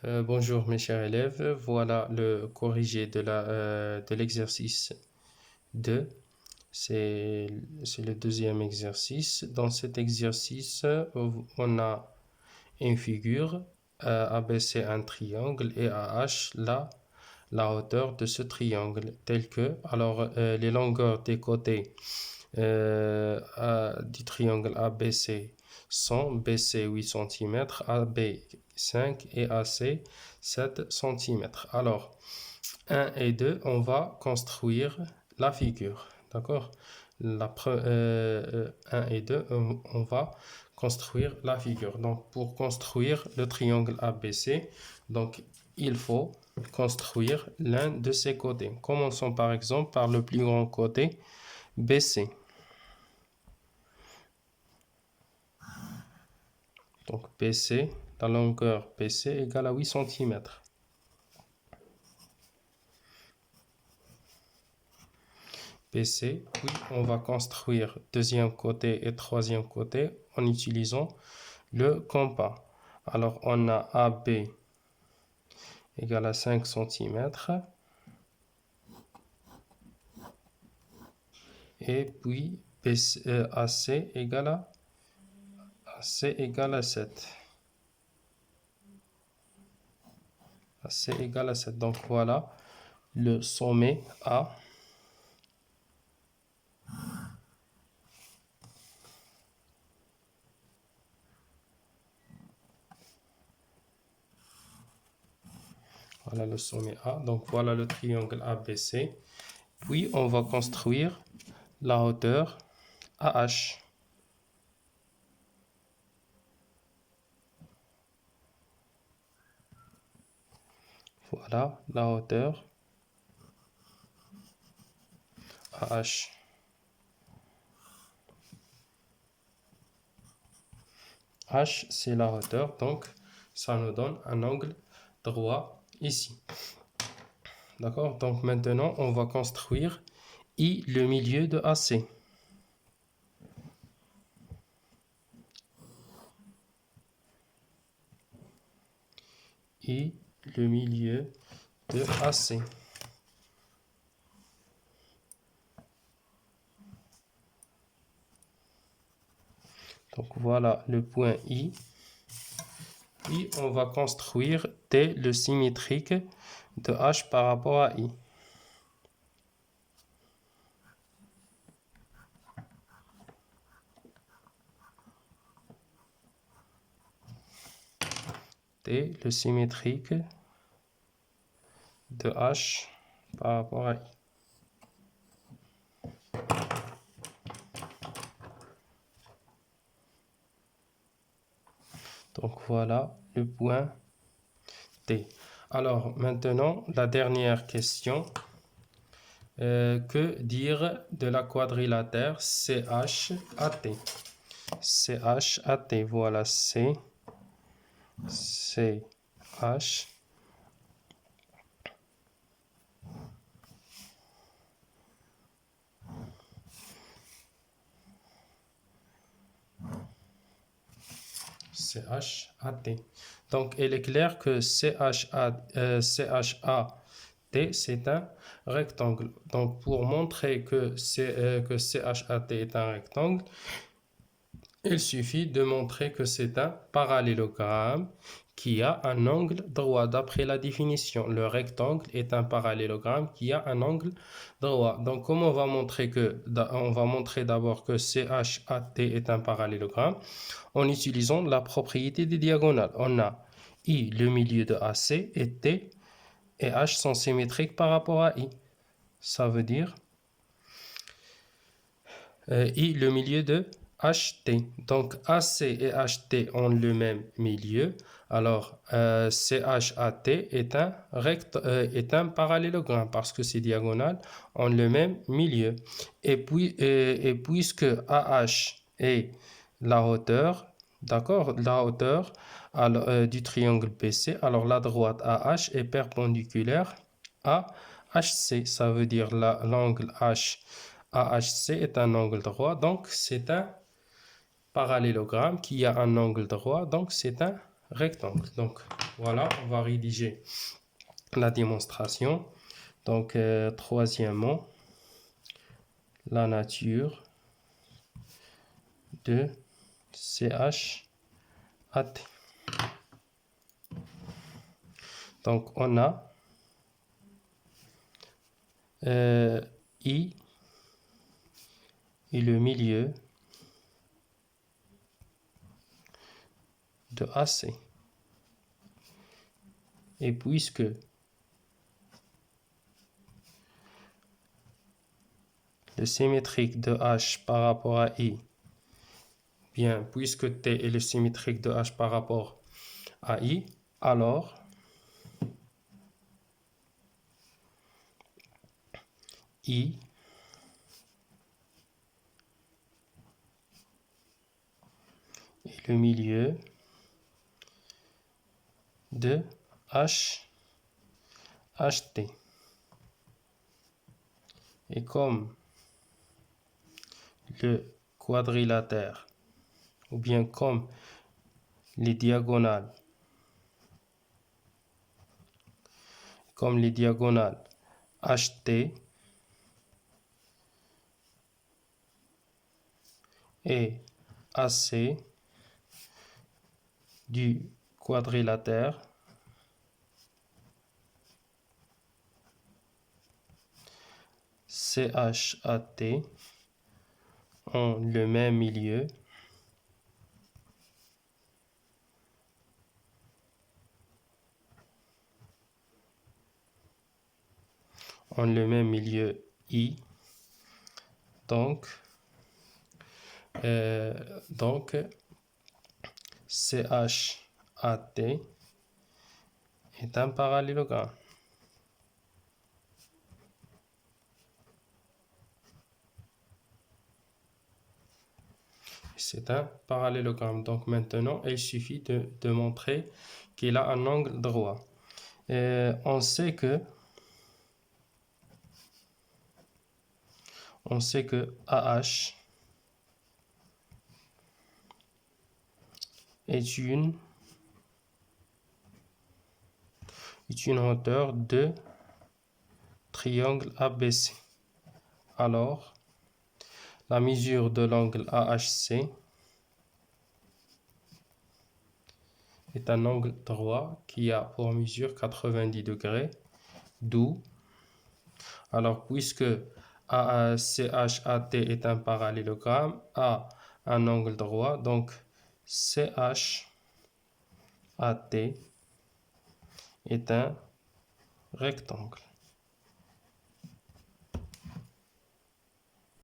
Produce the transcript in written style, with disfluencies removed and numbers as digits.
Bonjour mes chers élèves, voilà le corrigé de l'exercice 2. C'est le deuxième exercice. Dans cet exercice, on a une figure, ABC un triangle et AH la hauteur de ce triangle, tel que, les longueurs des côtés du triangle ABC sont BC 8 cm, AB 5 et AC 7 cm. Alors, 1 et 2, on va construire la figure. D'accord? 1 et 2, on va construire la figure. Donc, pour construire le triangle ABC, donc, il faut construire l'un de ses côtés. Commençons par exemple par le plus grand côté, BC. Donc, BC, la longueur BC égale à 8 cm. BC, puis on va construire deuxième côté et troisième côté en utilisant le compas. Alors, on a AB égale à 5 cm. Et puis AC égale à 7. AC égale à 7. Donc, voilà le sommet A. Voilà le sommet A. Donc, voilà le triangle ABC. Puis, on va construire la hauteur AH. Voilà la hauteur AH. H, c'est la hauteur, donc ça nous donne un angle droit ici. D'accord? Donc maintenant, on va construire I, le milieu de AC. I, le milieu de AC. Donc voilà le point I. Puis on va construire T, le symétrique de H par rapport à I. T, le symétrique de H par rapport à I. Donc voilà le point T. Alors maintenant, la dernière question. Que dire de la quadrilatère CHAT? CHAT, voilà CH CHAT. Donc, il est clair que CHAT, c'est un rectangle. Donc, pour montrer que CHAT est un rectangle, il suffit de montrer que c'est un parallélogramme qui a un angle droit. D'après la définition, le rectangle est un parallélogramme qui a un angle droit. Donc, comment on va montrer on va montrer d'abord que CHAT est un parallélogramme en utilisant la propriété des diagonales. On a I, le milieu de AC, et T et H sont symétriques par rapport à I. Ça veut dire I, le milieu de HT. Donc, AC et HT ont le même milieu. Alors, CHAT est un parallélogramme parce que ces diagonales ont le même milieu. Et puisque AH est la hauteur, d'accord, la hauteur du triangle BC, alors la droite AH est perpendiculaire à HC. Ça veut dire l'angle AHC est un angle droit, donc c'est un parallélogramme qui a un angle droit, donc c'est un rectangle. Donc, Voilà, on va rédiger la démonstration. Donc, troisièmement, la nature de CHAT. Donc, on a I et le milieu de AC. Et puisque le symétrique de H par rapport à I, bien, puisque T est le symétrique de H par rapport à I, alors I est le milieu de HT. Et comme le quadrilatère, ou bien comme les diagonales, HT et AC du quadrilatère CHAT ont le même milieu I. Donc CHAT est un parallélogramme. C'est un parallélogramme. Donc maintenant, il suffit de montrer qu'il a un angle droit. On sait que AH est une hauteur de triangle ABC. Alors, la mesure de l'angle AHC est un angle droit qui a pour mesure 90 degrés, d'où, alors puisque CHAT est un parallélogramme, A un angle droit, donc CHAT est un rectangle.